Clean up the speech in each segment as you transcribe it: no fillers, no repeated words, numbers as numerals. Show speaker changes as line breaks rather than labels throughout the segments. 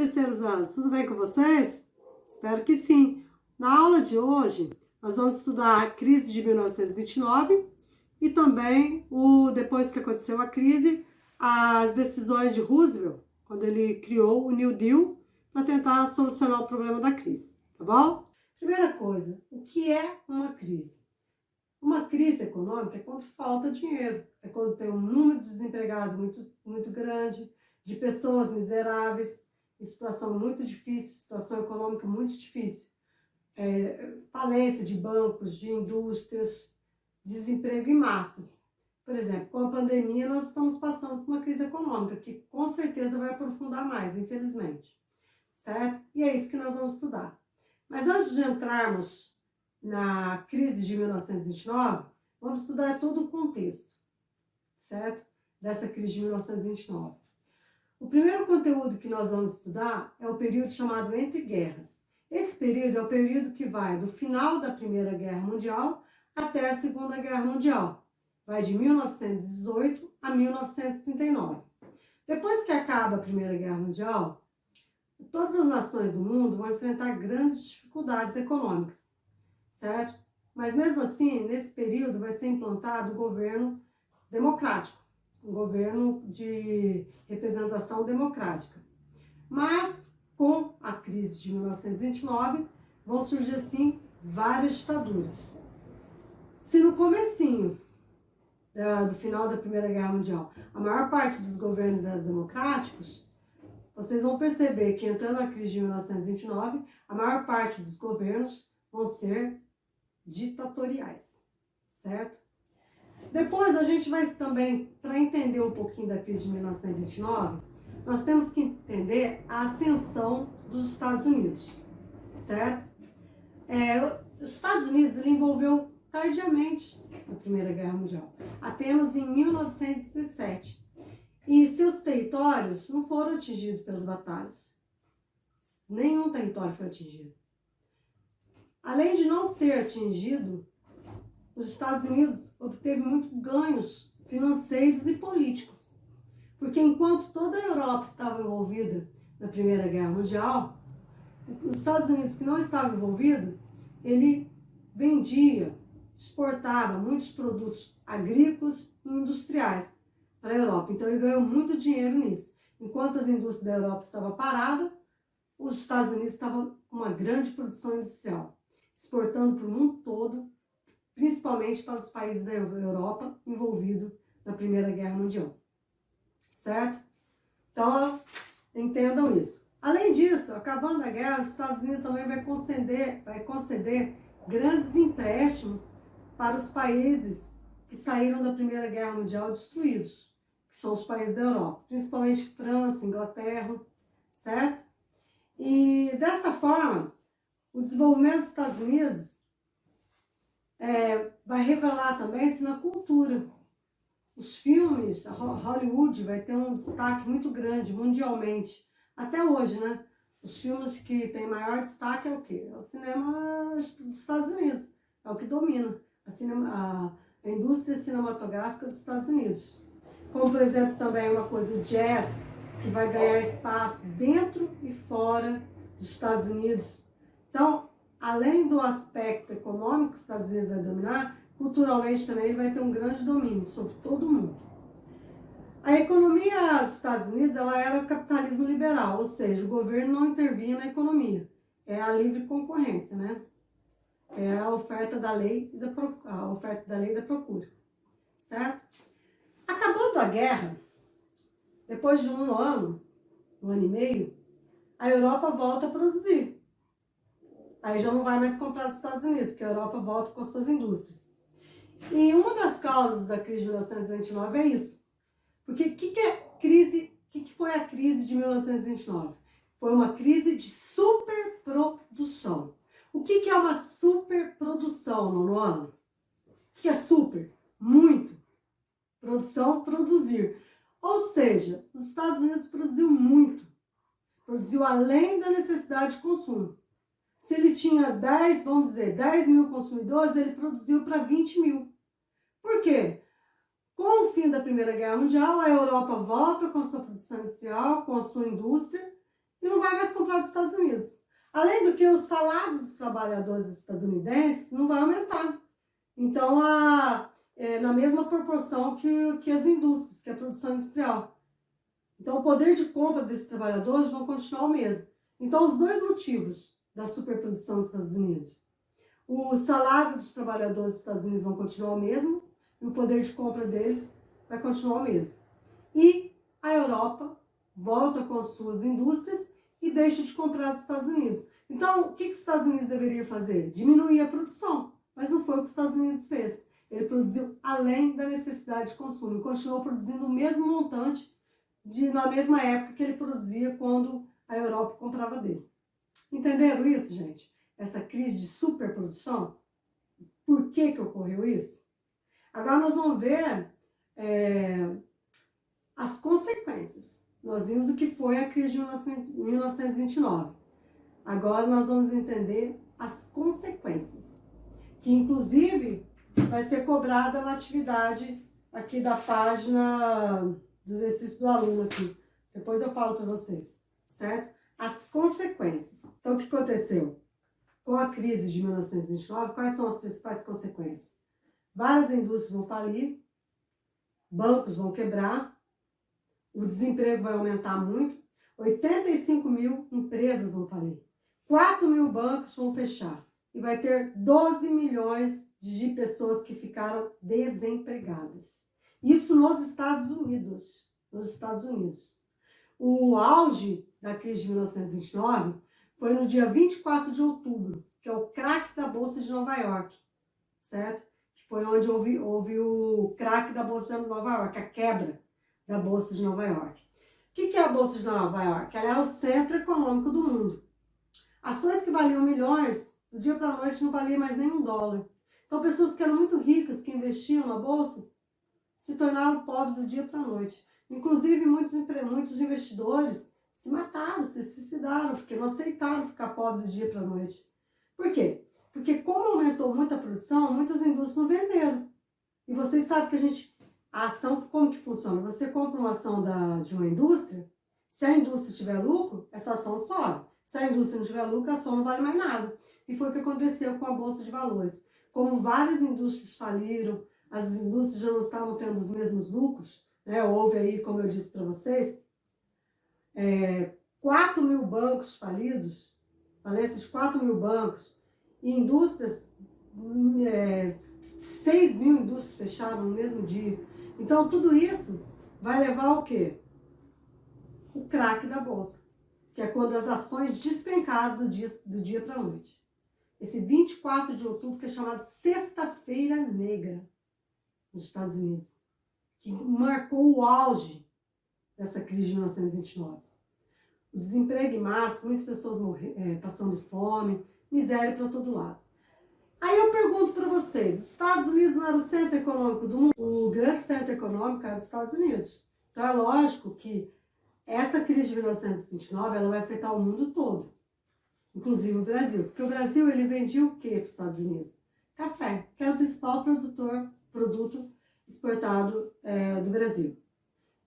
terceiros anos, tudo bem com vocês? Espero que sim. Na aula de hoje, nós vamos estudar a crise de 1929 e também, depois que aconteceu a crise, as decisões de Roosevelt, quando ele criou o New Deal para tentar solucionar o problema da crise, tá bom? Primeira coisa, o que é uma crise? Uma crise econômica é quando falta dinheiro, é quando tem um número de desempregados muito grande, de pessoas miseráveis, em situação muito difícil, situação econômica muito difícil, falência de bancos, de indústrias, desemprego em massa. Por exemplo, com a pandemia nós estamos passando por uma crise econômica que com certeza vai aprofundar mais, infelizmente, certo? E é isso que nós vamos estudar. Mas antes de entrarmos na crise de 1929, vamos estudar todo o contexto, certo? Dessa crise de 1929. O primeiro conteúdo que nós vamos estudar é o período chamado Entre Guerras. Esse período é o período que vai do final da Primeira Guerra Mundial até a Segunda Guerra Mundial. Vai de 1918 a 1939. Depois que acaba a Primeira Guerra Mundial, todas as nações do mundo vão enfrentar grandes dificuldades econômicas, certo? Mas mesmo assim, nesse período vai ser implantado o governo democrático, um governo de representação democrática. Mas com a crise de 1929 vão surgir assim várias ditaduras. Se no comecinho do final da Primeira Guerra Mundial a maior parte dos governos eram democráticos, vocês vão perceber que entrando na crise de 1929, a maior parte dos governos vão ser ditatoriais, certo? Depois a gente vai também, para entender um pouquinho da crise de 1929, nós temos que entender a ascensão dos Estados Unidos, certo? Os Estados Unidos ele envolveu tardiamente na Primeira Guerra Mundial, apenas em 1917. E seus territórios não foram atingidos pelas batalhas. Nenhum território foi atingido. Além de não ser atingido, os Estados Unidos obteve muitos ganhos financeiros e políticos. Porque enquanto toda a Europa estava envolvida na Primeira Guerra Mundial, os Estados Unidos que não estava envolvido, ele vendia, exportava muitos produtos agrícolas e industriais para a Europa. Então ele ganhou muito dinheiro nisso. Enquanto as indústrias da Europa estavam paradas, os Estados Unidos estavam com uma grande produção industrial, exportando para o mundo todo, principalmente para os países da Europa envolvidos na Primeira Guerra Mundial. Certo? Então, entendam isso. Além disso, acabando a guerra, os Estados Unidos também vai conceder grandes empréstimos para os países que saíram da Primeira Guerra Mundial destruídos, que são os países da Europa, principalmente França, Inglaterra, certo? E dessa forma, o desenvolvimento dos Estados Unidos vai revelar também-se na cultura. Os filmes, a Hollywood vai ter um destaque muito grande mundialmente. Até hoje, né? Os filmes que têm maior destaque é o quê? É o cinema dos Estados Unidos. É o que domina a indústria cinematográfica dos Estados Unidos. Como, por exemplo, também uma coisa, o jazz, que vai ganhar espaço dentro e fora dos Estados Unidos. Então, além do aspecto econômico que os Estados Unidos vai dominar, culturalmente também ele vai ter um grande domínio sobre todo o mundo. A economia dos Estados Unidos ela era o capitalismo liberal, ou seja, o governo não intervinha na economia. É a livre concorrência, né? É a oferta da lei e da procura, certo? Acabando a guerra, depois de um ano e meio, a Europa volta a produzir. Aí já não vai mais comprar dos Estados Unidos, porque a Europa volta com as suas indústrias. E uma das causas da crise de 1929 é isso. Porque o que foi a crise de 1929? Foi uma crise de superprodução. O que é uma superprodução, nono ano? O que é super? Muito. Produção, produzir. Ou seja, os Estados Unidos produziu muito. Produziu além da necessidade de consumo. Se ele tinha 10 mil consumidores, ele produziu para 20 mil. Por quê? Com o fim da Primeira Guerra Mundial, a Europa volta com a sua produção industrial, com a sua indústria, e não vai mais comprar dos Estados Unidos. Além do que os salários dos trabalhadores estadunidenses não vai aumentar. Então, na mesma proporção que as indústrias, que a produção industrial. Então, o poder de compra desses trabalhadores vão continuar o mesmo. Então, os dois motivos da superprodução dos Estados Unidos. O salário dos trabalhadores dos Estados Unidos vão continuar o mesmo e o poder de compra deles vai continuar o mesmo. E a Europa volta com as suas indústrias e deixa de comprar dos Estados Unidos. Então, o que os Estados Unidos deveriam fazer? Diminuir a produção. Mas não foi o que os Estados Unidos fez. Ele produziu além da necessidade de consumo e continuou produzindo o mesmo montante na mesma época que ele produzia quando a Europa comprava dele. Entenderam isso, gente? Essa crise de superprodução? Por que ocorreu isso? Agora nós vamos ver as consequências. Nós vimos o que foi a crise de 1929. Agora nós vamos entender as consequências, que inclusive vai ser cobrada na atividade aqui da página do exercício do aluno aqui. Depois eu falo para vocês, certo? As consequências. Então, o que aconteceu? Com a crise de 1929, quais são as principais consequências? Várias indústrias vão falir, bancos vão quebrar, o desemprego vai aumentar muito, 85 mil empresas vão falir, 4 mil bancos vão fechar e vai ter 12 milhões de pessoas que ficaram desempregadas. Isso nos Estados Unidos. O auge da crise de 1929 foi no dia 24 de outubro, que é o craque da Bolsa de Nova York, certo? Que foi onde houve o craque da Bolsa de Nova York, a quebra da Bolsa de Nova York. O que é a Bolsa de Nova York? Ela é o centro econômico do mundo. Ações que valiam milhões, do dia para a noite não valia mais nem $1. Então, pessoas que eram muito ricas, que investiam na Bolsa, se tornaram pobres do dia para a noite. Inclusive, muitos investidores se mataram, se suicidaram, porque não aceitaram ficar pobres do dia para a noite. Por quê? Porque como aumentou muito a produção, muitas indústrias não venderam. E vocês sabem que a ação, como que funciona? Você compra uma ação de uma indústria, se a indústria tiver lucro, essa ação sobe. Se a indústria não tiver lucro, a ação não vale mais nada. E foi o que aconteceu com a Bolsa de Valores. Como várias indústrias faliram, as indústrias já não estavam tendo os mesmos lucros, né? Houve aí, como eu disse para vocês, 4 mil bancos falidos, falências de 4 mil bancos, e indústrias, 6 mil indústrias fecharam no mesmo dia. Então, tudo isso vai levar ao quê? O craque da Bolsa, que é quando as ações despencaram do dia para a noite. Esse 24 de outubro, que é chamado Sexta-feira Negra, nos Estados Unidos, que marcou o auge dessa crise de 1929. O desemprego em massa, muitas pessoas passando fome, miséria para todo lado. Aí eu pergunto para vocês, os Estados Unidos não era o centro econômico do mundo? O grande centro econômico era os Estados Unidos. Então é lógico que essa crise de 1929 ela vai afetar o mundo todo, inclusive o Brasil. Porque o Brasil ele vendia o que para os Estados Unidos? Café, que era o principal produto exportado do Brasil.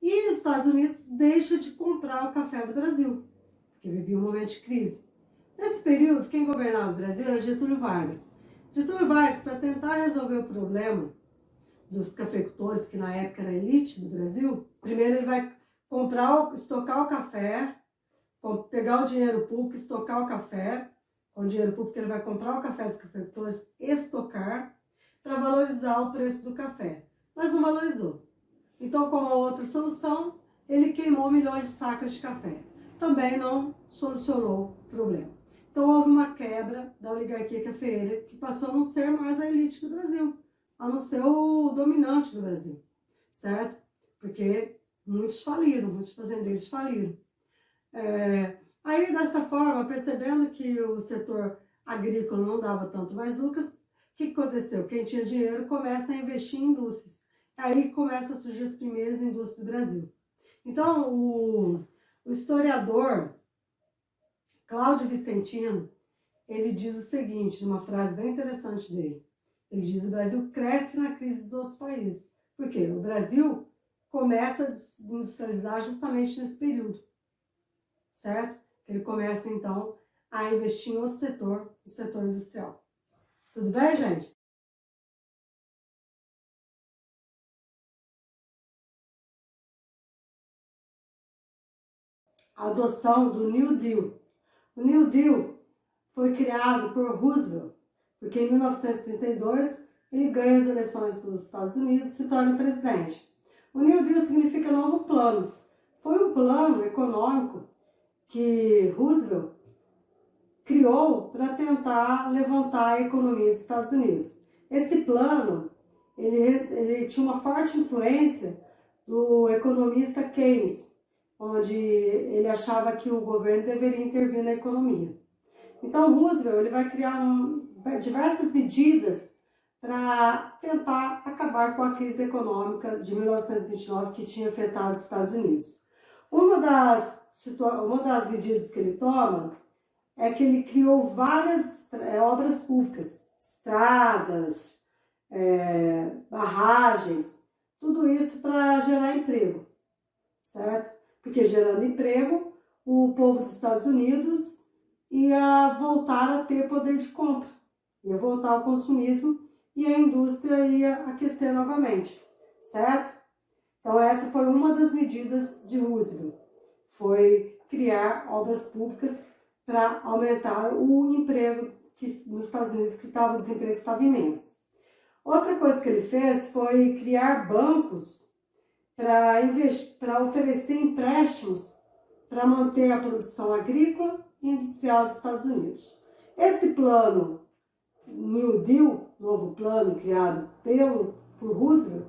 E os Estados Unidos deixam de comprar o café do Brasil, porque vivia um momento de crise. Nesse período, quem governava o Brasil era Getúlio Vargas. Getúlio Vargas, para tentar resolver o problema dos cafeicultores, que na época era a elite do Brasil, primeiro ele vai estocar o café, pegar o dinheiro público, estocar o café, com o dinheiro público ele vai comprar o café dos cafeicultores, estocar, para valorizar o preço do café. Mas não valorizou. Então, como a outra solução, ele queimou milhões de sacas de café. Também não solucionou o problema. Então, houve uma quebra da oligarquia cafeeira, que passou a não ser mais a elite do Brasil, a não ser o dominante do Brasil, certo? Porque muitos faliram, muitos fazendeiros faliram. Aí, desta forma, percebendo que o setor agrícola não dava tanto mais lucros, o que aconteceu? Quem tinha dinheiro começa a investir em indústrias. Aí começam a surgir as primeiras indústrias do Brasil. Então, o historiador Cláudio Vicentino, ele diz o seguinte, numa frase bem interessante dele. Ele diz: o Brasil cresce na crise dos outros países. Por quê? O Brasil começa a industrializar justamente nesse período, certo? Ele começa, então, a investir em outro setor, o setor industrial. Tudo bem, gente? A adoção do New Deal. O New Deal foi criado por Roosevelt, porque em 1932 ele ganha as eleições dos Estados Unidos e se torna presidente. O New Deal significa novo plano. Foi um plano econômico que Roosevelt criou para tentar levantar a economia dos Estados Unidos. Esse plano ele tinha uma forte influência do economista Keynes, onde ele achava que o governo deveria intervir na economia. Então, Roosevelt ele vai criar diversas medidas para tentar acabar com a crise econômica de 1929 que tinha afetado os Estados Unidos. Uma das medidas que ele toma é que ele criou várias obras públicas, estradas, barragens, tudo isso para gerar emprego, certo? Porque gerando emprego, o povo dos Estados Unidos ia voltar a ter poder de compra, ia voltar ao consumismo e a indústria ia aquecer novamente, certo? Então essa foi uma das medidas de Roosevelt, foi criar obras públicas para aumentar o emprego nos Estados Unidos, que o desemprego estava imenso. Outra coisa que ele fez foi criar bancos para oferecer empréstimos para manter a produção agrícola e industrial dos Estados Unidos. Esse plano, New Deal, novo plano criado por Roosevelt,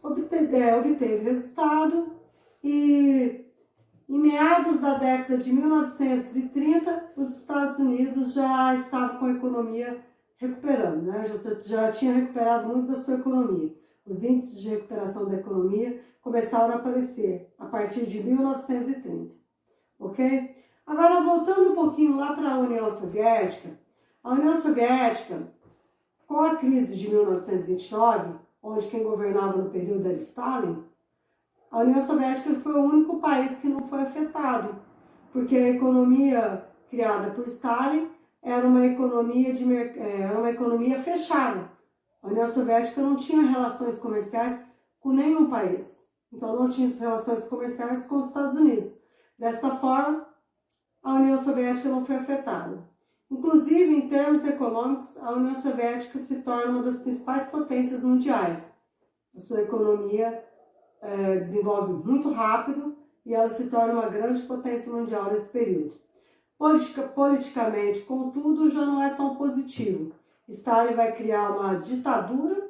obteve resultado e em meados da década de 1930, os Estados Unidos já estavam com a economia recuperando, né? Já tinha recuperado muito da sua economia. Os índices de recuperação da economia começaram a aparecer a partir de 1930, ok? Agora, voltando um pouquinho lá para a União Soviética, com a crise de 1929, onde quem governava no período era Stalin, a União Soviética foi o único país que não foi afetado, porque a economia criada por Stalin era uma economia fechada. A União Soviética não tinha relações comerciais com nenhum país, então não tinha relações comerciais com os Estados Unidos. Desta forma, a União Soviética não foi afetada. Inclusive, em termos econômicos, a União Soviética se torna uma das principais potências mundiais. A sua economia desenvolve muito rápido e ela se torna uma grande potência mundial nesse período. Politicamente, contudo, já não é tão positivo. Stalin vai criar uma ditadura,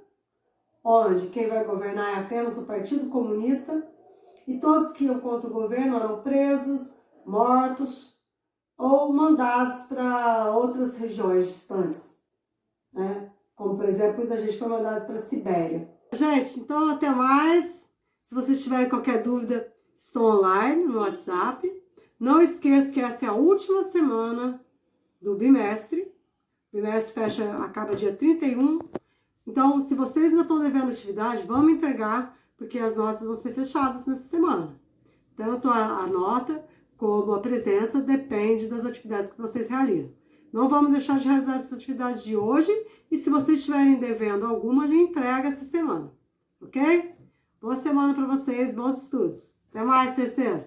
onde quem vai governar é apenas o Partido Comunista, e todos que iam contra o governo eram presos, mortos ou mandados para outras regiões distantes, né? Como, por exemplo, muita gente foi mandada para a Sibéria. Gente, então até mais. Se vocês tiverem qualquer dúvida, estou online no WhatsApp. Não esqueça que essa é a última semana do bimestre. O bimestre acaba dia 31. Então, se vocês ainda estão devendo atividade, vamos entregar, porque as notas vão ser fechadas nessa semana. Tanto a nota como a presença depende das atividades que vocês realizam. Não vamos deixar de realizar essas atividades de hoje. E se vocês estiverem devendo alguma, a gente entrega essa semana. Ok? Boa semana para vocês, bons estudos. Até mais, terceiro!